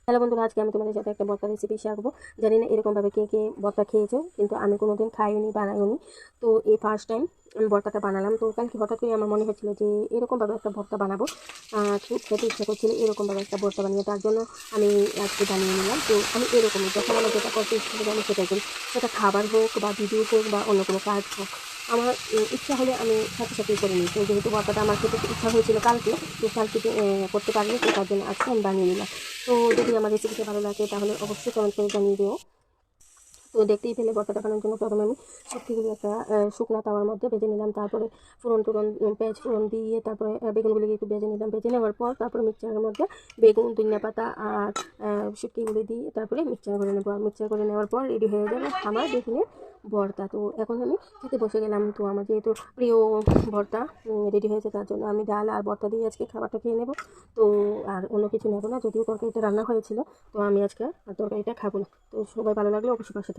Hello বন্ধুরা, আজকে আমি তোমাদের সাথে একটা ভর্তা রেসিপি শেয়ার করবো। জানি না এরকমভাবে কে কে ভর্তা খেয়েছো, কিন্তু আমি কোনোদিন খাইনি, বানাইনি। তো এই ফার্স্ট টাইম আমি ভর্তাটা বানালাম। তো কালকে হঠাৎ করে আমার মনে হচ্ছিলো যে এরকমভাবে একটা ভর্তা বানাবো। খুব খেতে ইচ্ছা করছিল এরকমভাবে একটা ভর্তা বানিয়ে, তার জন্য আমি আজকে বানিয়ে নিলাম। তো আমি এরকমই যখন আমার যেটা করতে ইচ্ছা করে আমি সেটাই করি, সেটা খাবার হোক বা ভিডিও হোক বা অন্য কোনো কাজ হোক। আমার ইচ্ছা হলে আমি সাথে সাথেই করে নিই। তো যেহেতু ভর্তাটা আমার খেতে ইচ্ছা হয়েছিল কালকে, তো কালকে করতে পারিনি, তো তার জন্য আজকে আমি বানিয়ে নিলাম। তো যদি আমার রেসিপিটা ভালো লাগে তাহলে অবশ্যই কমেন্ট করে জানিয়ে দিও। তো দেখতেই পেলে ভর্তাটা বানানোর জন্য প্রথমে আমি সবজিগুলো একটা শুকনো তাওয়ার মধ্যে ভেজে নিলাম। তারপরে ফোড়ন টোড়ন পেঁয়াজ ফোড়ন দিয়ে তারপরে বেগুনগুলিকে একটু ভেজে নিলাম। ভেজে নেওয়ার পর তারপরে মিক্সচারের মধ্যে বেগুন, ধনিয়া পাতা আর শুটকিগুলো দিয়ে তারপরে মিক্সচার করে নেবো। মিক্সচার করে নেওয়ার পর রেডি হয়ে যাবে আমার বেগুনের ভর্তা। তো এখন আমি খেতে বসে গেলাম। তো আমার যেহেতু প্রিয় ভর্তা রেডি হয়েছে, তার জন্য আমি ডাল আর ভর্তা দিয়ে আজকে খাবারটা খেয়ে নেবো। তো আর অন্য কিছু নেবো না, যদিও তরকারিটা রান্না হয়েছিল। তো আমি আজকে আর তরকারিটা খাবো না। তো সবাই ভালো লাগলে অবশ্যই পাশে